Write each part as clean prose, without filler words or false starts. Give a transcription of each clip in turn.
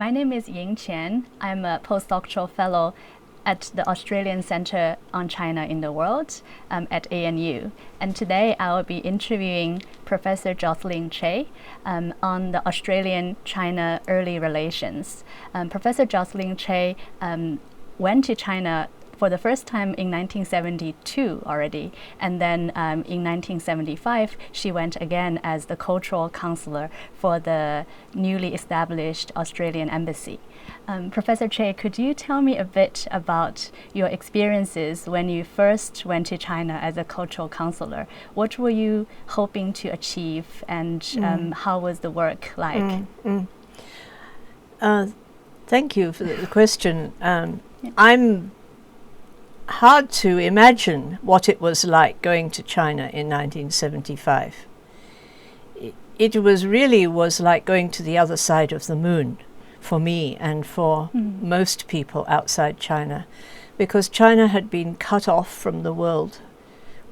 My name is Ying Qian. I'm a postdoctoral fellow at the Australian Centre on China in the World at ANU. And today I will be interviewing Professor Jocelyn Chey on the Australian-China early relations. Professor Jocelyn Chey went to China for the first time in 1972 already, and then in 1975 she went again as the Cultural Counsellor for the newly established Australian Embassy. Professor Chey, could you tell me a bit about your experiences when you first went to China as a Cultural Counsellor? What were you hoping to achieve, and how was the work like? Thank you for the question. I'm hard to imagine what it was like going to China in 1975. It was like going to the other side of the moon for me and for most people outside China, because China had been cut off from the world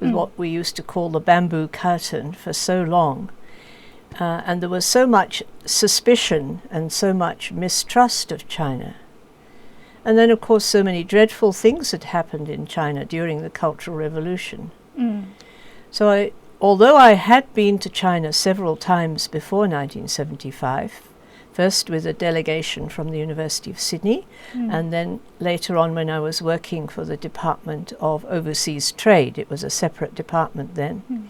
with what we used to call the bamboo curtain for so long, and there was so much suspicion and so much mistrust of China. And then, of course, so many dreadful things had happened in China during the Cultural Revolution. So although I had been to China several times before 1975, first with a delegation from the University of Sydney, and then later on when I was working for the Department of Overseas Trade, it was a separate department then,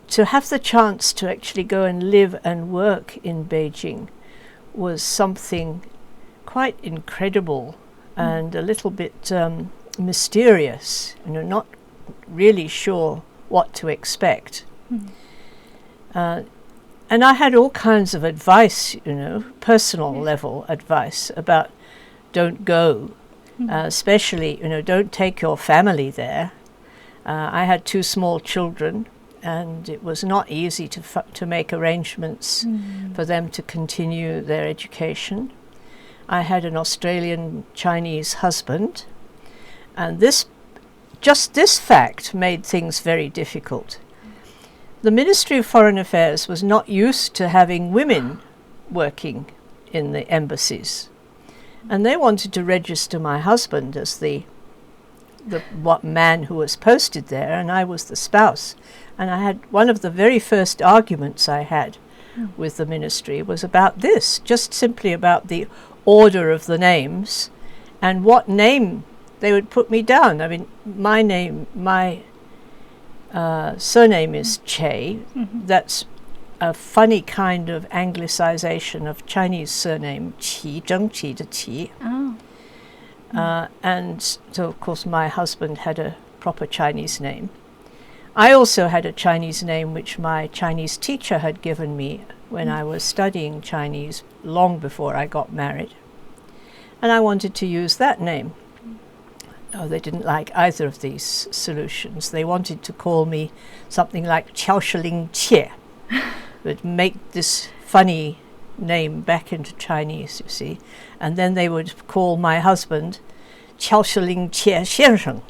to have the chance to actually go and live and work in Beijing was something quite incredible and a little bit mysterious, not really sure what to expect. And I had all kinds of advice, personal level advice about don't go, especially, don't take your family there. I had 2 small children, and it was not easy to make arrangements for them to continue their education. I had an Australian Chinese husband, and this fact made things very difficult. The Ministry of Foreign Affairs was not used to having women working in the embassies, and they wanted to register my husband as the man who was posted there, and I was the spouse. And I had one of the very first arguments I had with the ministry was about this, just simply about the order of the names and what name they would put me down. I mean, my surname is Chey. That's a funny kind of anglicization of Chinese surname Qi, Zhengqi de Qi. And so, of course, my husband had a proper Chinese name. I also had a Chinese name which my Chinese teacher had given me when I was studying Chinese long before I got married. And I wanted to use that name. No, they didn't like either of these solutions. They wanted to call me something like Cultural Counsellor, but make this funny name back into Chinese, you see. And then they would call my husband Cultural Counsellor 先生.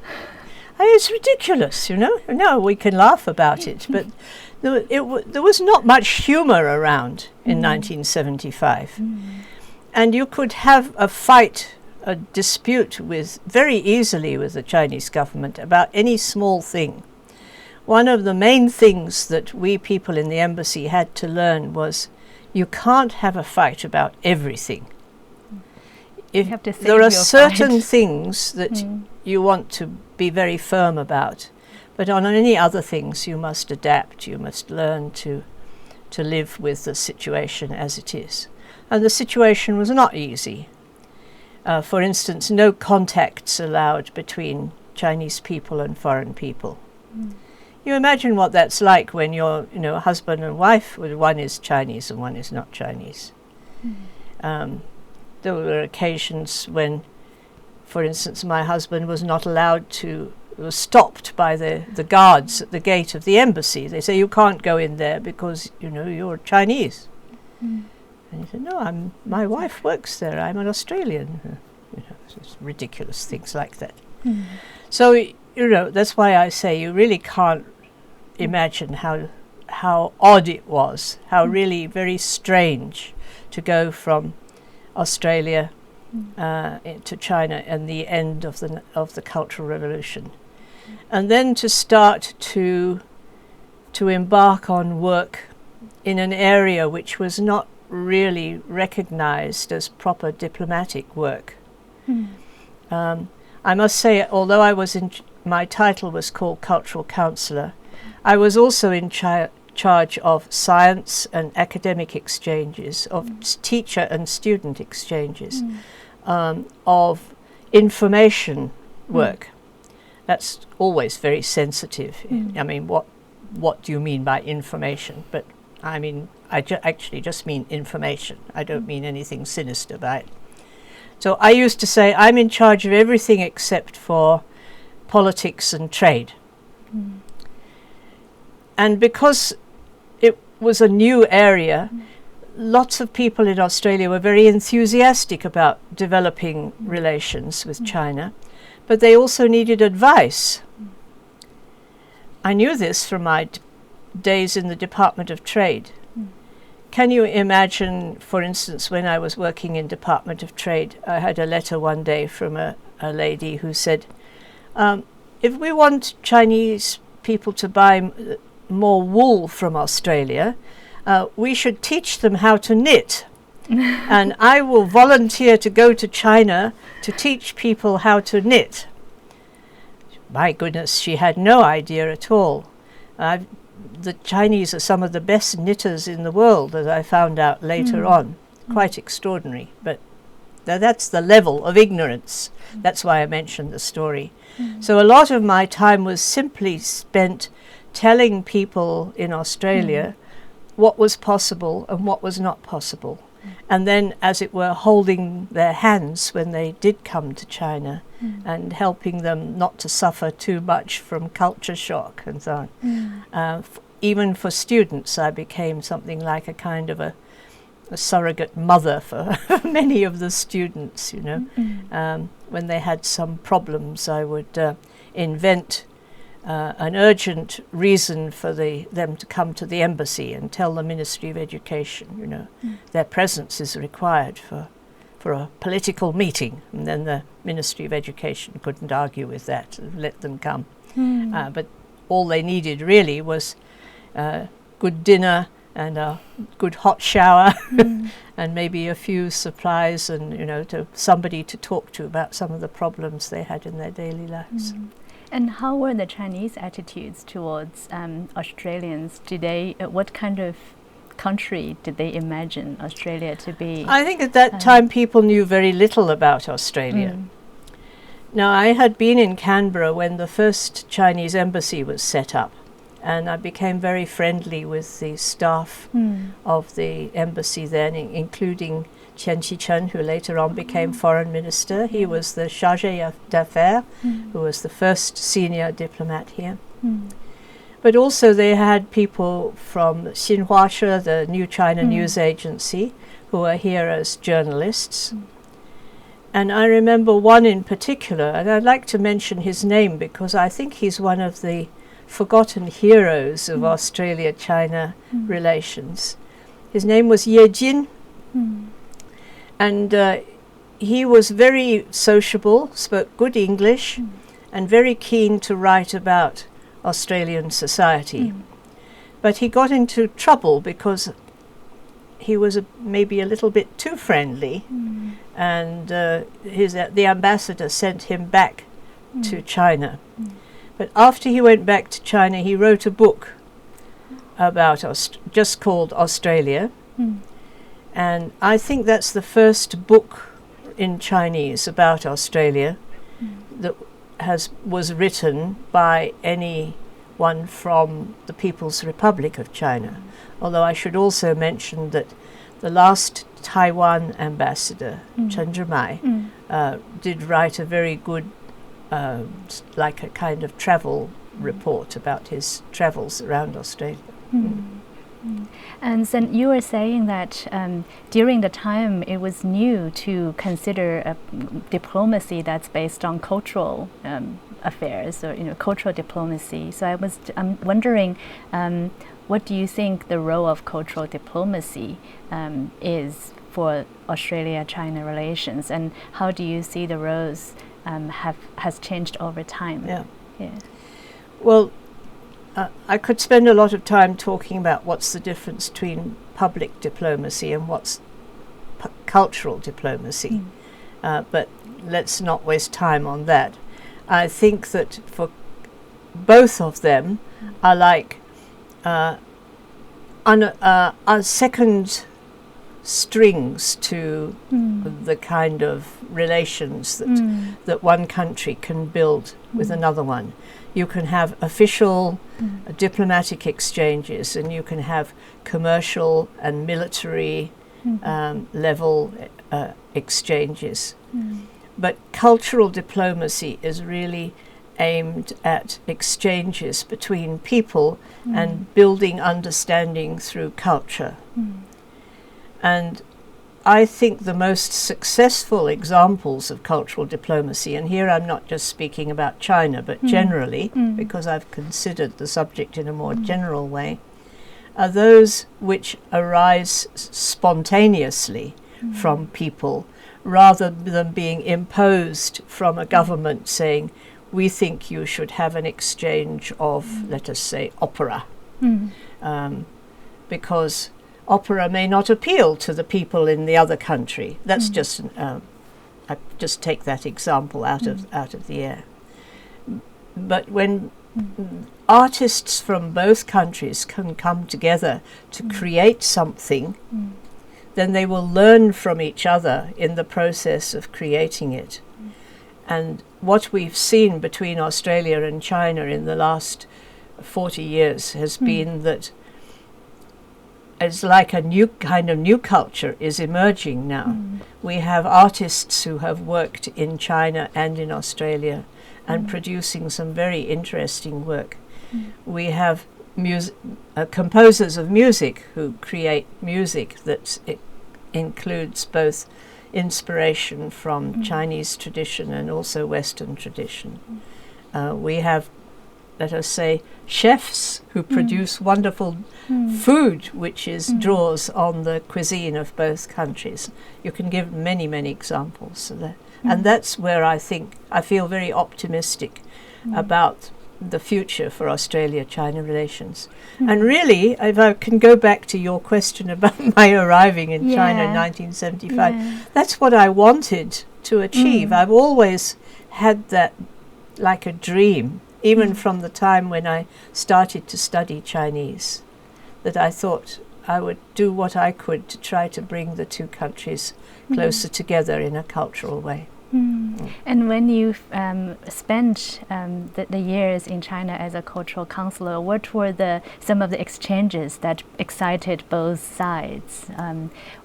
It's ridiculous, Now we can laugh about it, but there was not much humor around in 1975. And you could have a dispute very easily with the Chinese government about any small thing. One of the main things that we people in the embassy had to learn was you can't have a fight about everything. There are certain things that you want to be very firm about, but on any other things you must adapt, you must learn to live with the situation as it is. And the situation was not easy. For instance, no contacts allowed between Chinese people and foreign people. You imagine what that's like when you're, husband and wife, one is Chinese and one is not Chinese. There were occasions when, for instance, my husband was not allowed was stopped by the guards at the gate of the embassy. They say, you can't go in there because, you're Chinese. And he said, no, my wife works there. I'm an Australian. It's ridiculous things like that. So, that's why I say you really can't imagine how odd it was, how really very strange to go from Australia to China and the end of the Cultural Revolution, and then to start to embark on work in an area which was not really recognized as proper diplomatic work. I must say, although I was my title was called Cultural Counsellor, I was also in charge of science and academic exchanges, of teacher and student exchanges, of information work. That's always very sensitive. I mean, what do you mean by information? But I mean, I actually just mean information. I don't mean anything sinister by it. So I used to say I'm in charge of everything except for politics and trade. And because it was a new area, lots of people in Australia were very enthusiastic about developing relations with China, but they also needed advice. I knew this from my days in the Department of Trade. Can you imagine, for instance, when I was working in Department of Trade, I had a letter one day from a lady who said, if we want Chinese people to buy more wool from Australia, we should teach them how to knit. And I will volunteer to go to China to teach people how to knit. My goodness, she had no idea at all. The Chinese are some of the best knitters in the world, as I found out later on. Quite extraordinary, but that's the level of ignorance. That's why I mentioned the story. So a lot of my time was simply spent telling people in Australia what was possible and what was not possible. And then, as it were, holding their hands when they did come to China and helping them not to suffer too much from culture shock and so on. Even for students, I became something like a kind of a surrogate mother for many of the students, you know. When they had some problems, I would invent an urgent reason for them to come to the embassy and tell the Ministry of Education, you know, their presence is required for a political meeting. And then the Ministry of Education couldn't argue with that and let them come. But all they needed really was good dinner and a good hot shower and maybe a few supplies and, you know, somebody to talk to about some of the problems they had in their daily lives. And how were the Chinese attitudes towards Australians? What kind of country did they imagine Australia to be? I think at that time people knew very little about Australia. Now, I had been in Canberra when the first Chinese embassy was set up, and I became very friendly with the staff of the embassy then, including Chen, who later on became foreign minister. He was the chargé d'affaires, who was the first senior diplomat here. But also they had people from Xinhua, the New China News Agency, who were here as journalists. And I remember one in particular, and I'd like to mention his name because I think he's one of the forgotten heroes of Australia-China relations. His name was Ye. And he was very sociable, spoke good English, and very keen to write about Australian society. But he got into trouble because he was maybe a little bit too friendly, and the ambassador sent him back to China. But after he went back to China, he wrote a book about just called Australia. And I think that's the first book in Chinese about Australia that was written by anyone from the People's Republic of China. Although I should also mention that the last Taiwan ambassador, Chen did write a very good, like a kind of travel report about his travels around Australia. And then you were saying that during the time it was new to consider a diplomacy that's based on cultural affairs, or cultural diplomacy. So I'm wondering, what do you think the role of cultural diplomacy is for Australia-China relations, and how do you see the roles has changed over time? Yeah. Well, I could spend a lot of time talking about what's the difference between public diplomacy and what's cultural diplomacy, but let's not waste time on that. I think that for both of them are like are second strings to the kind of relations that one country can build with another one. You can have official diplomatic exchanges, and you can have commercial and military level exchanges. But cultural diplomacy is really aimed at exchanges between people and building understanding through culture. And I think the most successful examples of cultural diplomacy, and here I'm not just speaking about China, but generally, because I've considered the subject in a more general way, are those which arise spontaneously from people, rather than being imposed from a government saying, we think you should have an exchange of, let us say, opera, because opera may not appeal to the people in the other country. That's just I just take that example out of the air. But when artists from both countries can come together to create something, then they will learn from each other in the process of creating it. And what we've seen between Australia and China in the last 40 years has been that it's like a new kind of new culture is emerging now. We have artists who have worked in China and in Australia and producing some very interesting work. We have composers of music who create music that includes both inspiration from Chinese tradition and also Western tradition. We have, let us say, chefs who produce wonderful food which draws on the cuisine of both countries. You can give many, many examples of that. And that's where I feel very optimistic about the future for Australia-China relations. And really, if I can go back to your question about my arriving in China in 1975, that's what I wanted to achieve. I've always had that like a dream, even from the time when I started to study Chinese, that I thought I would do what I could to try to bring the two countries closer together in a cultural way. And when you spent the years in China as a cultural counselor, what were some of the exchanges that excited both sides?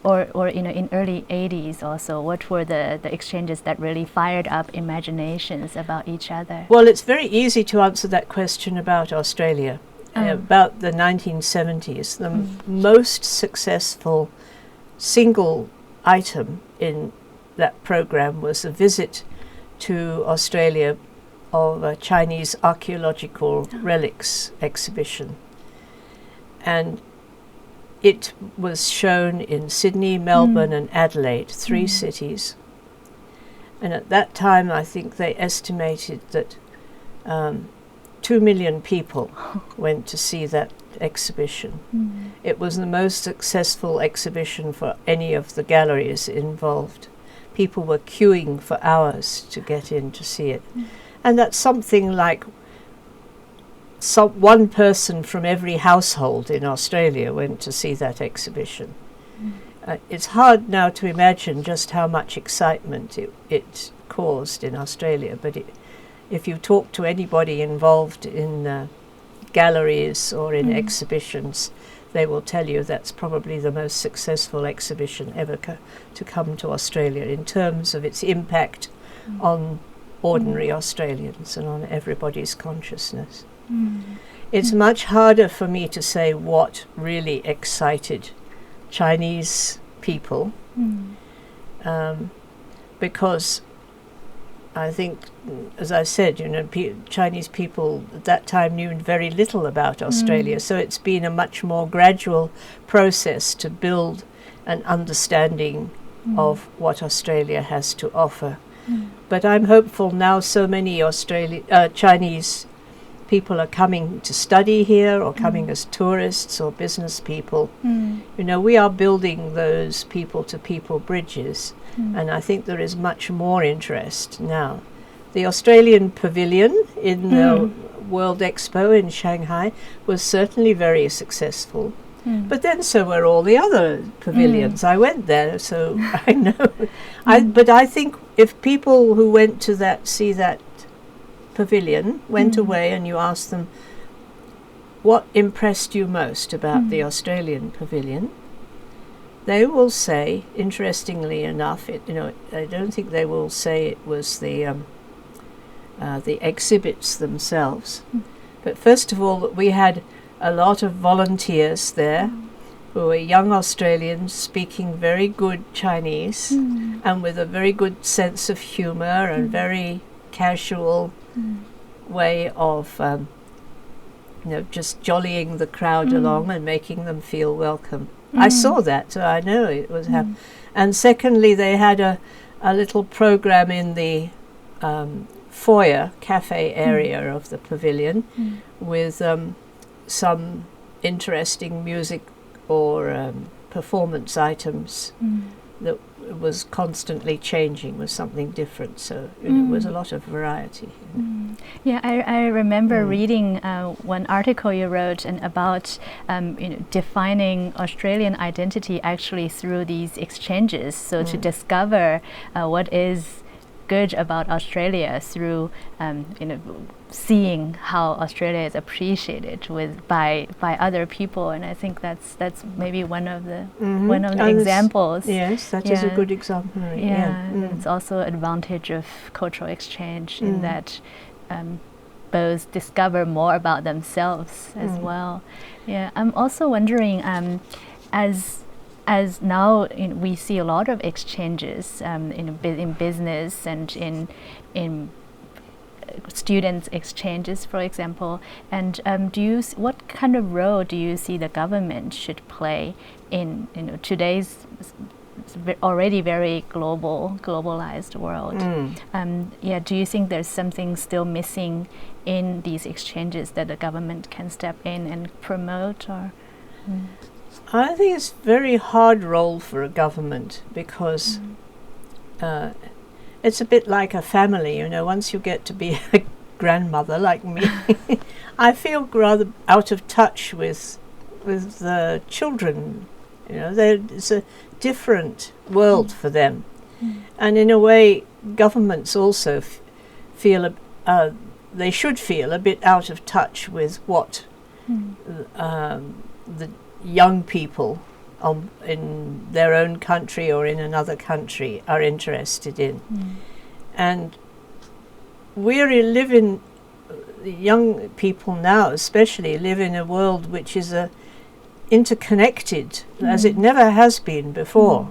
Or in early 80s also, what were the exchanges that really fired up imaginations about each other? Well, it's very easy to answer that question about Australia. About the 1970s, the most successful single item in that program was a visit to Australia of a Chinese archaeological relics exhibition. And it was shown in Sydney, Melbourne and Adelaide, 3 cities. And at that time, I think they estimated that 2 million people went to see that exhibition. It was the most successful exhibition for any of the galleries involved. People were queuing for hours to get in to see it. And that's something like one person from every household in Australia went to see that exhibition. It's hard now to imagine just how much excitement it caused in Australia, but if you talk to anybody involved in galleries or in exhibitions, they will tell you that's probably the most successful exhibition ever to come to Australia in terms of its impact on ordinary Australians and on everybody's consciousness. It's much harder for me to say what really excited Chinese people because I think, as I said, Chinese people at that time knew very little about Australia, so it's been a much more gradual process to build an understanding of what Australia has to offer. But I'm hopeful now so many Chinese people are coming to study here or coming as tourists or business people. We are building those people-to-people bridges, and I think there is much more interest now. The Australian pavilion in the World Expo in Shanghai was certainly very successful. But then so were all the other pavilions. I went there, so I know. But I think if people who went to see that pavilion went away and you asked them, what impressed you most about the Australian pavilion, they will say, interestingly enough, I don't think they will say it was the exhibits themselves. But first of all, we had a lot of volunteers there who were young Australians speaking very good Chinese and with a very good sense of humour and very casual way of just jollying the crowd along and making them feel welcome. I saw that, so I know it was happening. And secondly, they had a little program in the foyer cafe area of the pavilion with some interesting music or performance items that was constantly changing, was something different. So it was a lot of variety. Yeah, I remember reading one article you wrote about defining Australian identity actually through these exchanges. So to discover what is good about Australia through seeing how Australia is appreciated by other people, and I think that's maybe one of the examples. Yes, that is a good example. It's also advantage of cultural exchange in that both discover more about themselves as well. Yeah, I'm also wondering, as now we see a lot of exchanges in business and in students exchanges, for example, and what kind of role do you see the government should play in today's already very globalized world? Do you think there's something still missing in these exchanges that the government can step in and promote? Or I think it's a very hard role for a government because it's a bit like a family, once you get to be a grandmother like me, I feel rather out of touch with the children. It's a different world for them. And in a way, governments also feel they should feel a bit out of touch with what the young people in their own country or in another country are interested in. And young people now especially live in a world which is interconnected as it never has been before.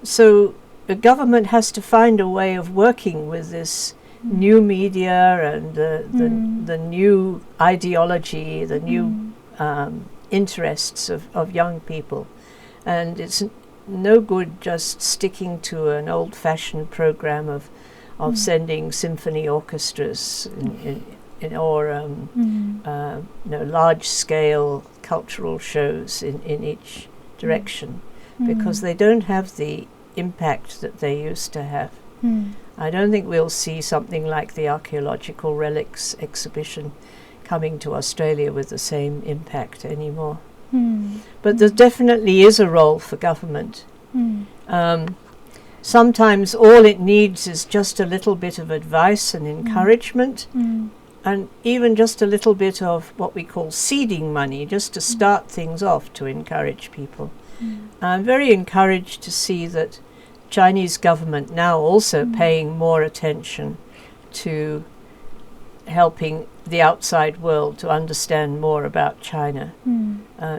So the government has to find a way of working with this new media and the new ideology, the new interests of young people. And it's no good just sticking to an old-fashioned program of sending symphony orchestras or large-scale cultural shows in each direction, because they don't have the impact that they used to have. I don't think we'll see something like the archaeological relics exhibition coming to Australia with the same impact anymore. But there definitely is a role for government. Sometimes all it needs is just a little bit of advice and encouragement, and even just a little bit of what we call seeding money, just to start things off to encourage people. I'm very encouraged to see that Chinese government now also paying more attention to helping the outside world to understand more about China.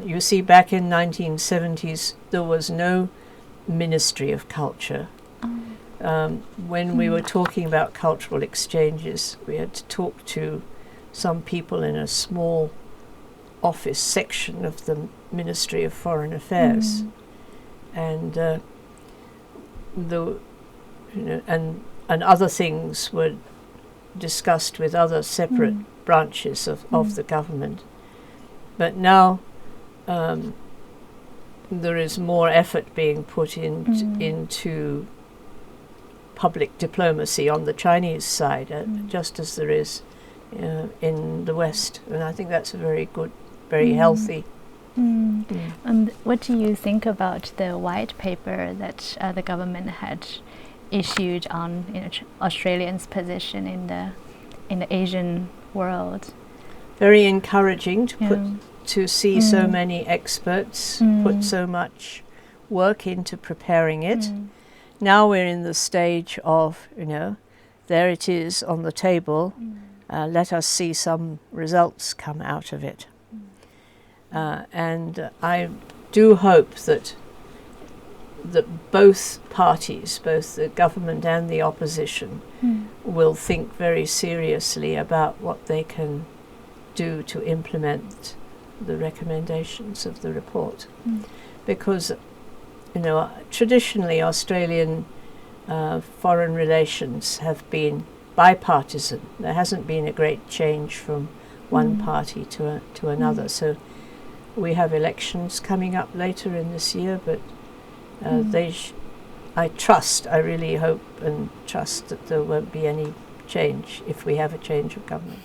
You see, back in 1970s, there was no Ministry of Culture. when we were talking about cultural exchanges, we had to talk to some people in a small office section of the Ministry of Foreign Affairs, and and other things were discussed with other separate branches of the government. But now there is more effort being put into public diplomacy on the Chinese side, just as there is in the West. And I think that's a very good, very healthy. And what do you think about the white paper that the government had issued on Australians' position in the Asian world? Very encouraging to see so many experts put so much work into preparing it. Now we're in the stage of, there it is on the table. Let us see some results come out of it. And I do hope that both parties, both the government and the opposition, will think very seriously about what they can do to implement the recommendations of the report. Because, traditionally Australian foreign relations have been bipartisan. There hasn't been a great change from one party to another. So we have elections coming up later in this year, but I really hope and trust that there won't be any change if we have a change of government.